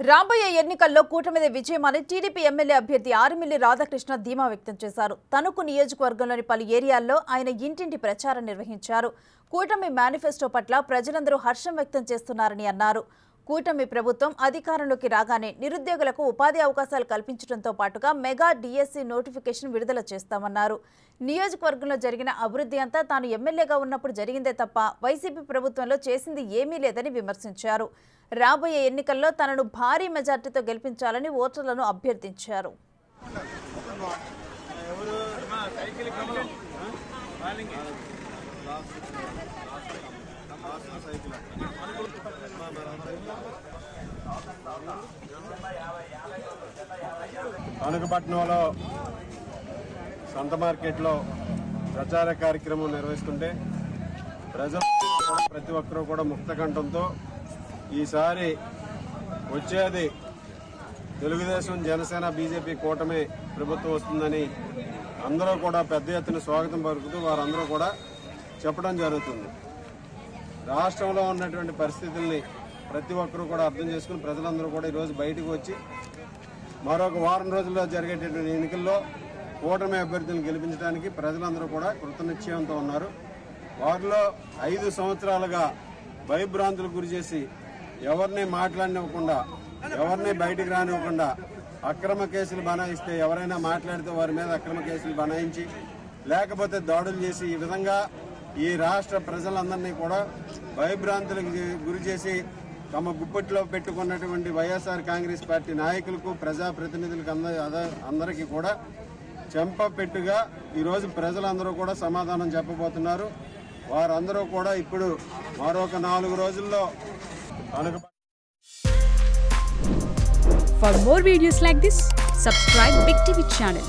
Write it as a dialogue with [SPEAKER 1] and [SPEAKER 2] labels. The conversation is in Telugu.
[SPEAKER 1] రాబోయే ఎన్నికల్లో కూటమిదే విజయమని టీడీపీ ఎమ్మెల్యే అభ్యర్థి ఆరిమిల్లి రాధాకృష్ణ ధీమా వ్యక్తం చేశారు. తణుకు నియోజకవర్గంలోని పలు ఏరియాల్లో ఆయన ఇంటింటి ప్రచారం నిర్వహించారు. కూటమి మేనిఫెస్టో పట్ల ప్రజలందరూ హర్షం వ్యక్తం చేస్తున్నారని అన్నారు. కూటమి ప్రభుత్వం అధికారంలోకి రాగానే నిరుద్యోగులకు ఉపాధి అవకాశాలు కల్పించడంతో పాటుగా మెగా డిఎస్సి నోటిఫికేషన్ విడుదల చేస్తామన్నారు. నియోజకవర్గంలో జరిగిన అభివృద్ధి అంతా తాను ఎమ్మెల్యేగా ఉన్నప్పుడు జరిగిందే తప్ప వైసీపీ ప్రభుత్వంలో చేసింది ఏమీ లేదని విమర్శించారు. రాబోయే ఎన్నికల్లో తనను భారీ మెజార్టీతో గెలిపించాలని ఓటర్లను అభ్యర్థించారు.
[SPEAKER 2] తణుకుపట్నంలో సంత మార్కెట్లో ప్రచార కార్యక్రమం నిర్వహిస్తుంటే ప్రజలు ప్రతి ఒక్కరూ కూడా ముక్తకంఠంతో ఈసారి వచ్చేది తెలుగుదేశం, జనసేన, బీజేపీ కూటమి ప్రభుత్వం వస్తుందని అందరూ కూడా పెద్ద ఎత్తున స్వాగతం పలుకుతూ వారందరూ కూడా చెప్పడం జరుగుతుంది. రాష్ట్రంలో ఉన్నటువంటి పరిస్థితుల్ని ప్రతి ఒక్కరూ కూడా అర్థం చేసుకుని ప్రజలందరూ కూడా ఈరోజు బయటకు వచ్చి మరొక వారం రోజుల్లో జరిగేటటువంటి ఎన్నికల్లో కూటమి అభ్యర్థులను గెలిపించడానికి ప్రజలందరూ కూడా కృతనిశ్చయంతో ఉన్నారు. వారిలో 5 సంవత్సరాలుగా భయభ్రాంతులకు గురి చేసి ఎవరిని మాట్లాడనివ్వకుండా, ఎవరిని బయటికి రానివ్వకుండా అక్రమ కేసులు బనాయిస్తే ఎవరైనా మాట్లాడితే వారి మీద అక్రమ కేసులు బనాయించి లేకపోతే దాడులు చేసి ఈ విధంగా ఈ రాష్ట్ర ప్రజలందరినీ కూడా భయభ్రాంతులకు గురి చేసి తమ గుప్పట్లో పెట్టుకున్నటువంటి వైఎస్ఆర్ కాంగ్రెస్ పార్టీ నాయకులకు, ప్రజాప్రతినిధులకు అందరికీ కూడా చెంపపెట్టుగా ఈరోజు ప్రజలందరూ కూడా సమాధానం చెప్పబోతున్నారు. వారందరూ కూడా ఇప్పుడు మరొక 4 రోజుల్లో
[SPEAKER 3] For more videos like this, subscribe Big TV channel.